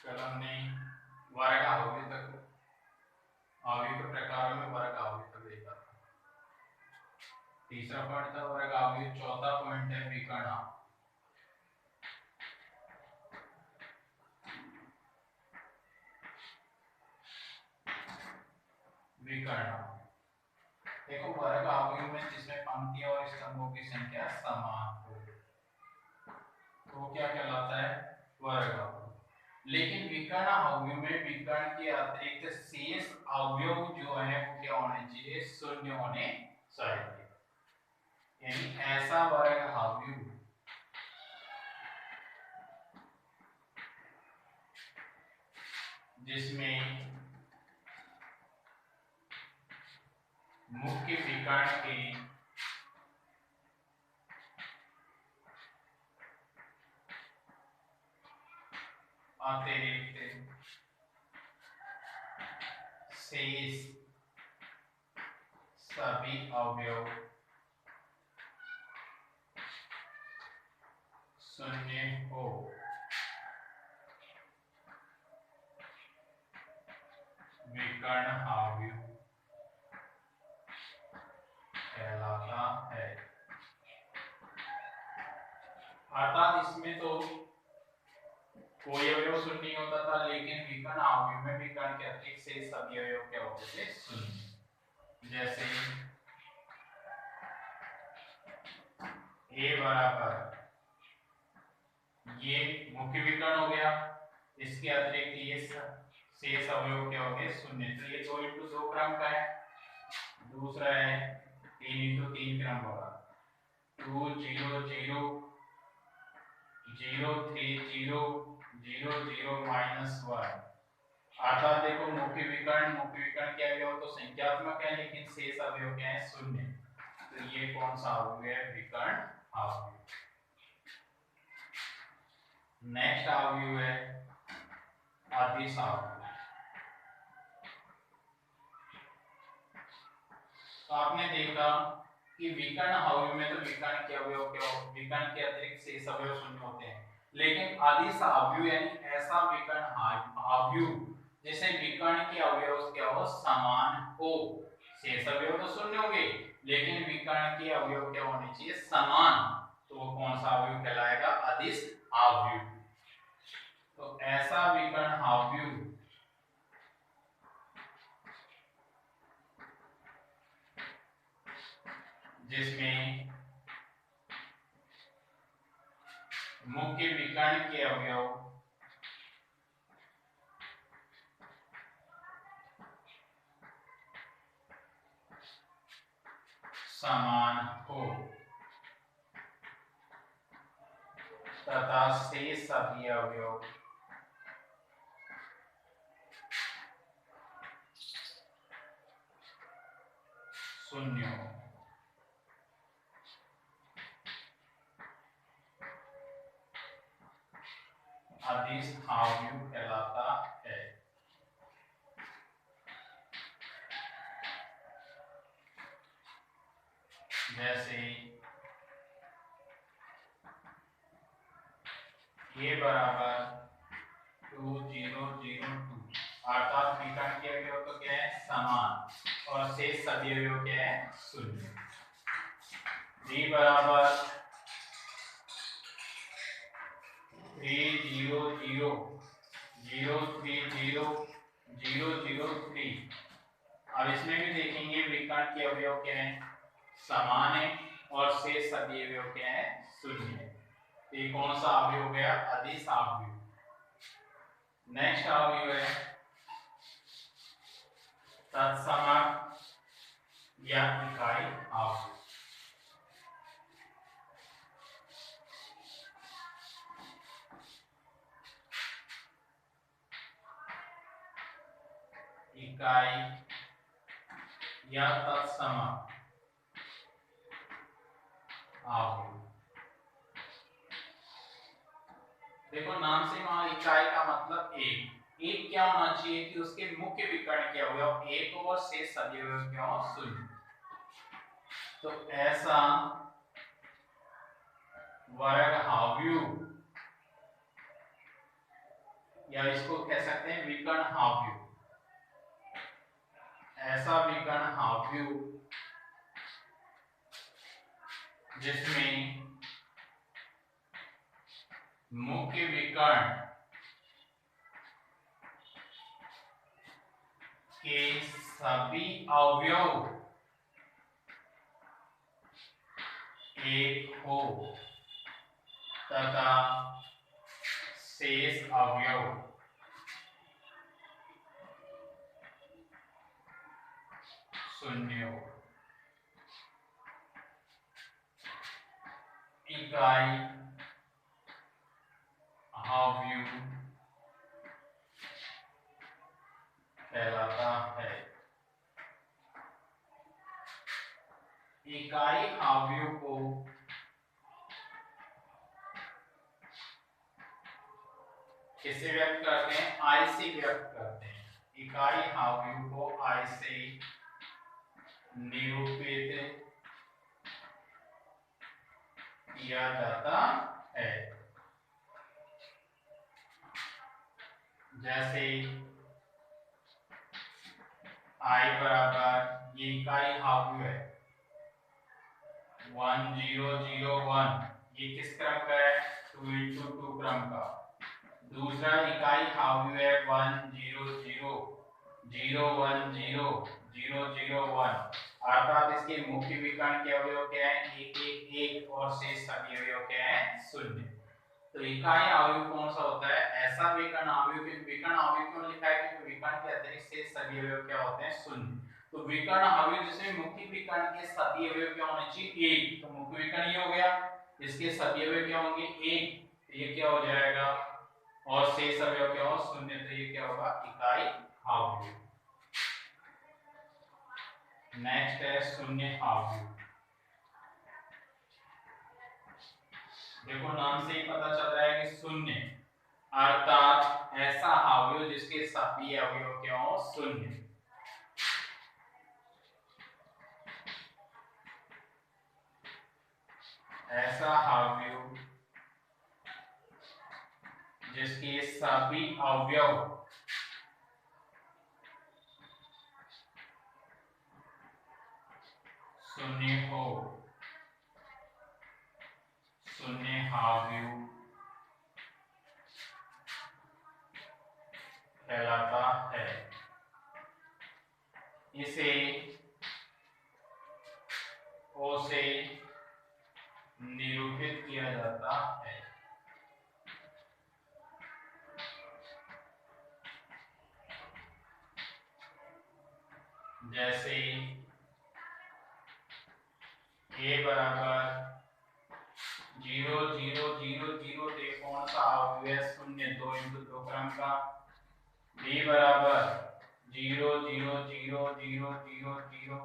कल हमने वर्ग अवयव तक अवयव के प्रकारों में वर्ग अवयव तक देखा था। तीसरा पॉइंट था वर्ग अवयव। चौथा पॉइंट है विकर्ण। विकर्ण देखो वर्ग अवयव में जिसमें पंक्तियों और स्तंभों की संख्या समान हो तो क्या कहलाता है वर्ग अवयव। लेकिन विकर्ण अवयव में विकर्ण के अतिरिक्त शेष अवयव जो है वो क्या होने चाहिए, शून्य होने चाहिए। यानी ऐसा वर्ग अवयव जिसमें मुख्य विकर्ण के अतिरिक्त शेष सभी अवयव शून्य हो। विकर्ण अवयव कहलाता है। अर्थात इसमें तो कोई अवयव शून्य नहीं होता था, लेकिन विकर्ण अवयव में विकर्ण के अतिरिक्त शेष सभी अवयव क्या होते थे, शून्य। जैसे a बराबर ये मुख्य विकर्ण हो गया, इसके अतिरिक्त ये शेष अवयव क्या हो गए, शून्य। तो ये 2 × 2 क्रम का है। दूसरा है 3 × 3 क्रम वाला 2 0 0 0 3 0 0 0 -1। अर्थात देखो मुख्य विकर्ण के अवयव तो संख्यात्मक है, लेकिन शेष अवयव क्या है, शून्य। तो ये कौन सा अवयव है, विकर्ण अवयव। नेक्स्ट अवयव है अदिश अवयव। तो आपने देखा कि विकर्ण अवयव में तो विकर्ण के अवयव क्या हो, विकर्ण के अतिरिक्त शेष अवयव शून्य होते हैं। लेकिन अदिश अवयव यानी ऐसा विकर्ण अवयव जैसे विकर्ण के अवयव क्या हो, समान हो। शेष अवयव तो शून्य होंगे, लेकिन विकर्ण के अवयव क्या होने चाहिए, समान। तो वो कौन सा अवयव कहलाएगा, अदिश अवयव। तो ऐसा विकर्ण अवयव जिसमें मुख्य विकर्ण के अवयव समान हो तथा शेष सभी अवयव शून्य हो। अदिश अवयव कहलाता है। जैसे a बराबर 2 0 0 2, अर्थात विकर्ण के अवयव तो क्या है, समान, और शेष सभी अवयव क्या है, शून्य। b बराबर 3 0 0 0 3 0 0 0 3। अब इसमें भी देखेंगे विकर्ण के अवयव क्या है, समान है, और शेष सभी अवयव क्या है, शून्य है। ये कौन सा अवयव हो गया, अदिश अवयव। नेक्स्ट अवयव है तत्समक या इकाई अवयव। इकाई या तत्समक अवयव। देखो नाम से वहां इकाई का मतलब एक क्या होना चाहिए कि उसके मुख्य विकर्ण के अवयव एक और शेष सभी अवयव क्या हो, शून्य। तो ऐसा वर्ग अवयव या इसको कह सकते हैं विकर्ण हाव्यू। ऐसा विकर्ण हाव्यू जिसमें मुख्य विकर्ण के सभी अवयव एक हो तथा शेष अवयव शून्य हो। इकाई हाव्यू कहलाता है। इकाई हाव्यू को किससे व्यक्त करते हैं? आई से व्यक्त करते हैं। इकाई हाव्यू को आई से निरूपित किया जाता है। जैसे आई बराबर, ये इकाई हाव्यू है 1001, ये किस क्रम का है? 2 into 2 क्रम का। दूसरा इकाई हाव्यू है 10001, अर्थात इसके मुख्य विकर्ण के अवयव क्या है? 111 और शेष सभी अवयव क्या है? शून्य। तो इकाई अवयव कौन सा होता है? ऐसा विकर्ण अवयव। विकर्ण अवयव क्यों लिखा है? क्योंकि विकर्ण के अतिरिक्त शेष सभी अवयव क्या होते हैं? शून्य। तो विकर्ण अवयव जिसमें मुख्य विकर्ण के सभी अवयव क्या होने चाहिए? 1। तो मुख्य विकर्ण ये हो गया, इसके सभी अवयव क्या होंगे? 1। तो ये क्या हो जाएगा? और शेष अवयव क्या हो? शून्य। तो ये क्या होगा? इकाई हाव्यू। नेक्स्ट है शून्य हाव्यू। देखो नाम से ही पता चल रहा है कि शून्य, अर्थात ऐसा हाव्यू जिसके सभी अवयव क्या हो? शून्य। ऐसा हाव्यू जिसके सभी अवयव शून्य हो, शून्य हाव्यू कहलाता है। इसे ओ से निरूपित किया जाता है। जैसे ए बराबर 0000, कौन सा हाव्यू है? शून्य, 2 into 2 क्रम का। बी बराबर 00000000,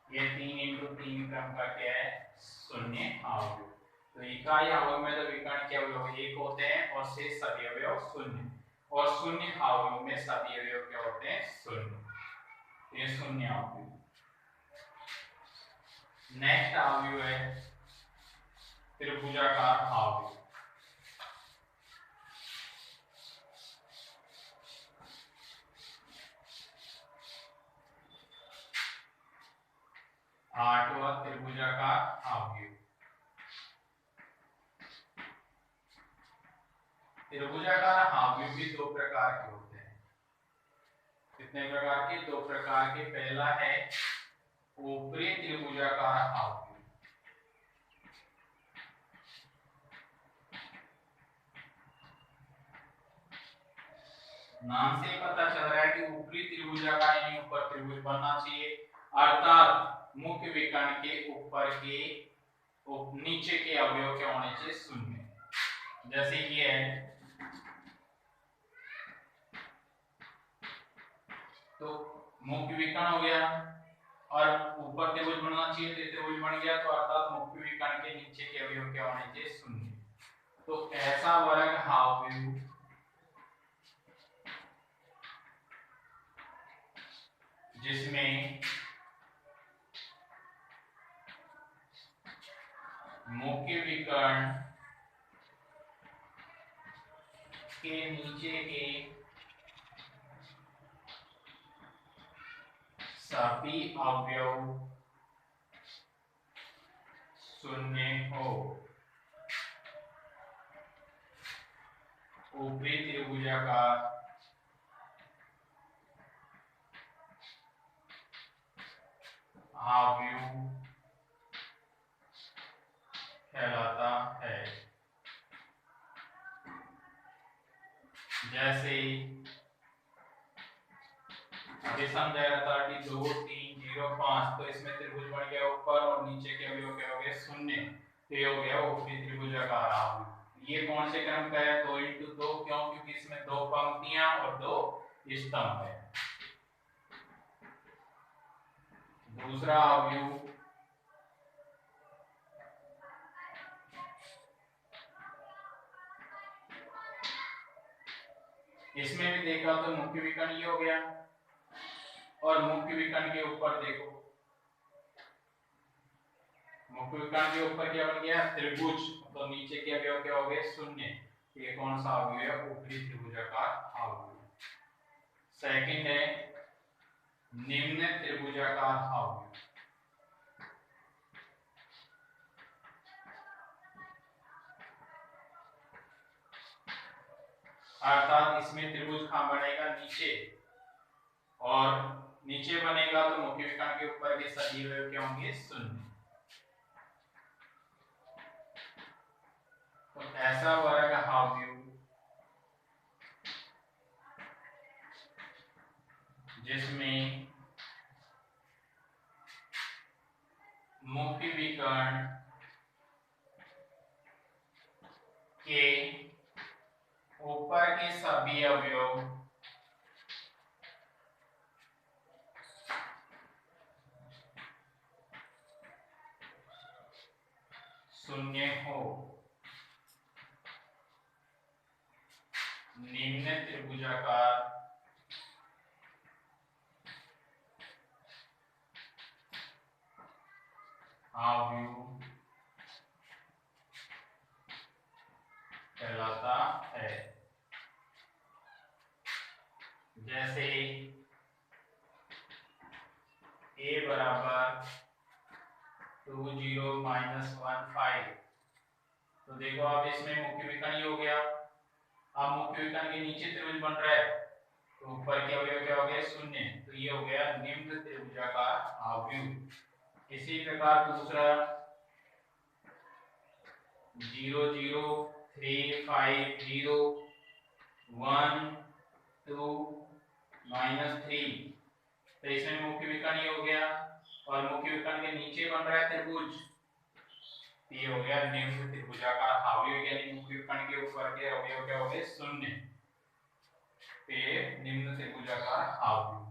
ये 3 into 3 क्रम का क्या है? शून्य हाव्यू। तो इकाई हाव्यू में तो विकर्ण के अवयव 1 होते हैं और शेष सभी अवयव शून्य, और शून्य हाव्यू में सभी अवयव क्या होते हैं? शून्य। ये शून्य हाव्यू। नेक्स्ट हाव्यू है त्रिभुजाकार हाव्यू। आठवां त्रिभुजाकार हाव्यू। त्रिभुजाकार हाव्यू भी 2 प्रकार के होते हैं। कितने प्रकार के? 2 प्रकार के। पहला है ऊपरी त्रिभुजाकार हाव्यू। नाम से पता चल रहा है कि ऊपरी त्रिभुजाकार यानी ऊपर त्रिभुज बनना चाहिए, अर्थात मुख्य विकर्ण के ऊपर के नीचे के अवयव क्या होने चाहिए? शून्य। जैसे ये है, तो मुख्य विकर्ण हो गया और ऊपर त्रिभुज बनना चाहिए, तो त्रिभुज बन गया, तो अर्थात मुख्य विकर्ण के नीचे के अवयव क्या होने चाहिए? शून्य। तो ऐसा वर्ग हाव्यू जिसमें मुख्य विकर्ण के नीचे के सभी अवयव शून्य हो। ऊपरी त्रिभुजाकार अवयव कहलाता है। जैसे अभी समझाया था कि 2 3 0 5, तो इसमें त्रिभुज बन गया ऊपर और नीचे के अवयव क्या हो गए शून्य, तो ये हो गया ऊपरी त्रिभुजाकार अवयव। ये कौन से क्रम का है? 2 इंटू 2, क्यों? क्योंकि इसमें 2 पंक्तियां और 2 स्तंभ है। दूसरा अवयव इसमें भी देखा तो मुख्य विकर्ण ये हो गया, और मुख्य विकर्ण के ऊपर देखो, मुख्य विकर्ण के ऊपर क्या बन गया? त्रिभुज, तो नीचे के अवयव क्या हो गए? शून्य। ये कौन सा अवयव है? ऊपरी त्रिभुजाकार अवयव। सेकंड है निम्न त्रिभुजाकार अवयव। अर्थात इसमें त्रिभुज कहां बनेगा? नीचे, और नीचे बनेगा तो मुख्य विकर्ण के ऊपर के सभी अवयव क्या होंगे? शून्य। तो ऐसा वर्ग अवयव जिसमें मुख्य विकर्ण के ऊपर के सभी अवयव शून्य हो, निम्न त्रिभुजाकार अवयव कहलाता है। जैसे a बराबर 2 0 -1 5, तो देखो अब इसमें मुख्य विकर्ण हो गया। अब मुख्य विकर्ण के नीचे त्रिभुज बन रहा है, तो ऊपर के अवयव क्या हो गए? शून्य। तो ये हो गया निम्न त्रिभुजाकार अवयव। इसी प्रकार दूसरा 0 0 3 5 0 1 2 -3, तो इसमें मुख्य विकर्ण हो गया, और मुख्य विकर्ण के नीचे बन रहा है त्रिभुज, ये हो गया निम्न त्रिभुजाकार अवयव, यानी मुख्य विकर्ण के ऊपर के अवयव क्या हो गए? शून्य। तो ये निम्न त्रिभुजाकार अवयव।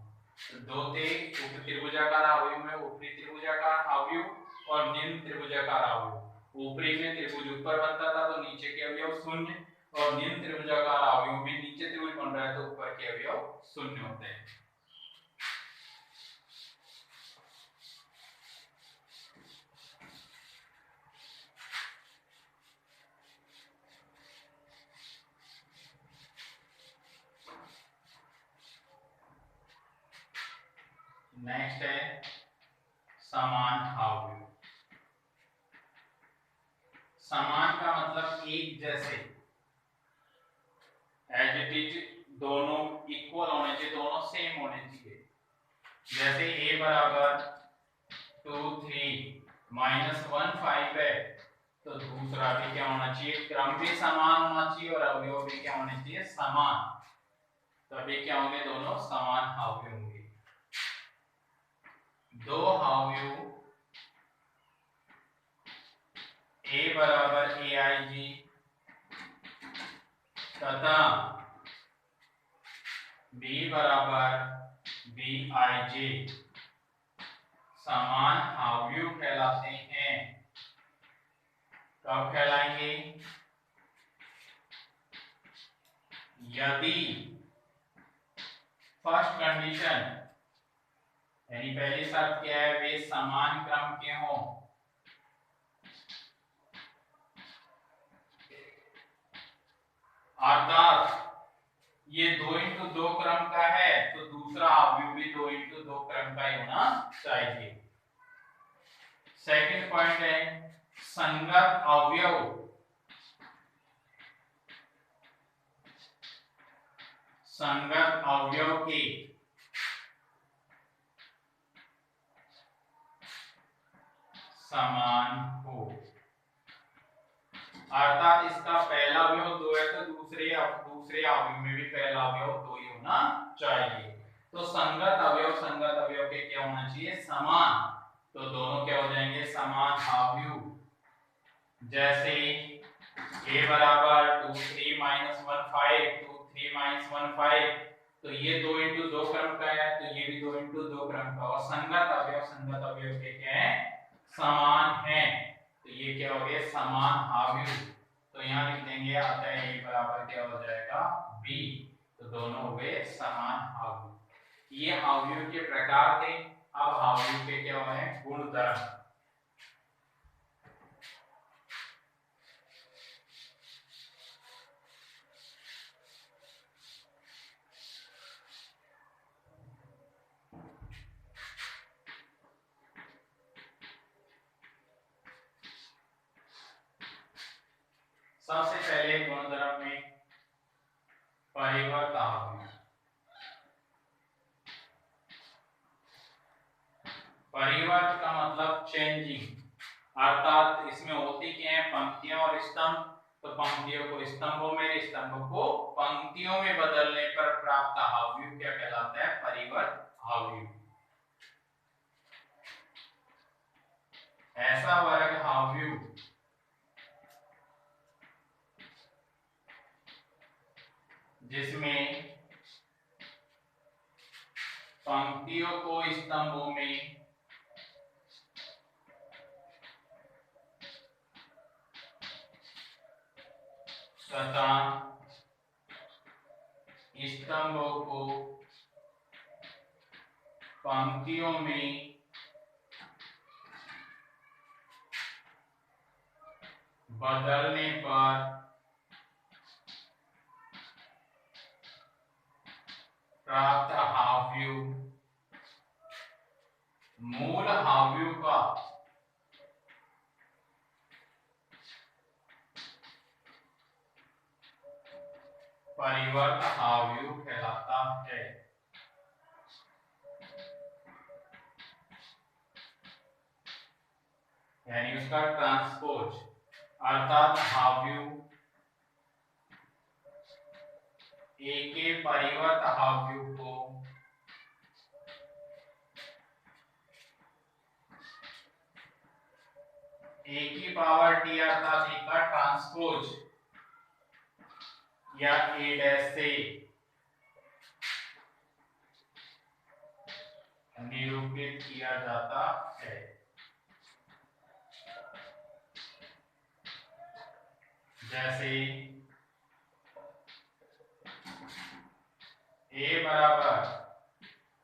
तो दो थे उप त्रिभुजाकार अवयव में ऊपरी त्रिभुजाकार अवयव और निम्न त्रिभुजाकार अवयव। ऊपरी में त्रिभुज ऊपर बनता था तो नीचे के अवयव शून्य, और निम्न त्रिभुजाकार अवयव में नीचे त्रिभुज बन रहा है तो ऊपर के अवयव शून्य होते हैं। नेक्स्ट है समान अवयव। समान का मतलब एक जैसे, एज इट इज, दोनों इक्वल होने चाहिए, दोनों सेम होने चाहिए। जैसे a बराबर 2 3 -1 5 है, तो दूसरा भी क्या होना चाहिए? क्रम भी समान होना चाहिए और अवयव भी क्या होने चाहिए? समान। तभी क्या होंगे? दोनों समान अवयव होंगे। दो अवयव a बराबर aij तथा b बराबर bij समान अवयव कहलाते हैं। कब कहलाएंगे? यदि फर्स्ट कंडीशन, यानी पहली शर्त क्या है? वे समान क्रम के हों। अर्थात ये 2 into 2 क्रम का है तो दूसरा अवयव भी 2 into 2 क्रम का ही होना चाहिए। सेकंड पॉइंट है संगत अवयव के समान हो, अर्थात इसका पहला अवयव 2 है तो दूसरे अवयव में भी पहला अवयव 2 ही होना चाहिए। तो संगत अवयव के क्या होना चाहिए, समान। तो दोनों क्या हो जाएंगे, समान अवयव। जैसे a बराबर 2 3 -1 5 2 3 -1 5, तो ये 2 into 2 क्रम का है तो ये भी 2 into 2 क्रम का। और संगत अवयव के क्या है, समान है, तो ये क्या हो गया, समान अवयव। तो यहाँ लिख देंगे, अतः a बराबर क्या हो जाएगा, b। तो दोनों हो गए समान अवयव। ये अवयव के प्रकार थे। अब अवयव के क्या हुए, गुणधर्म। सबसे पहले गुणधर्म में परिवर्त अवयव। परिवर्त का मतलब चेंजिंग, अर्थात इसमें होती क्या है, पंक्तियां और स्तंभ। तो पंक्तियों को स्तंभों में, स्तंभों को पंक्तियों में बदलने पर प्राप्त अवयव क्या कहलाता है, परिवर्त अवयव। ऐसा वर्ग अवयव जिसमें पंक्तियों को स्तंभों में तथा स्तंभों को पंक्तियों में बदलने पर प्राप्त अवयव मूल अवयव का परिवर्त अवयव कहलाता है। यानी उसका ट्रांसपोज, अर्थात अवयव A के परिवर्त अवयव को A की पावर t, अर्थात A का ट्रांसपोज या A' से निरूपित किया जाता है। जैसे a बराबर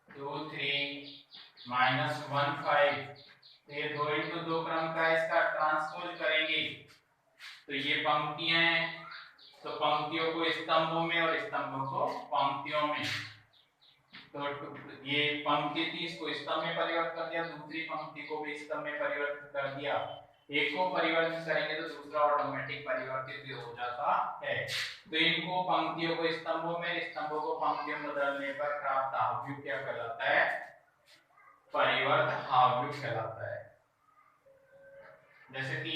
2 3 -1 5, ये 2 into 2 क्रम का, इसका ट्रांसपोज करेंगे तो ये पंक्तियां हैं, तो पंक्तियों को स्तंभों में और स्तंभों को पंक्तियों में। तो ये पंक्ति थी, इसको स्तंभ में परिवर्तित कर दिया, दूसरी पंक्ति को भी स्तंभ में परिवर्तित कर दिया। एक को परिवर्तित करेंगे तो दूसरा ऑटोमेटिक परिवर्तित भी हो जाता है। तो इनको पंक्तियों को स्तंभों में, स्तंभों को पंक्तियों में बदलने पर प्राप्त अवयव क्या कहलाता है, परिवर्त अवयव कहलाता है। जैसे कि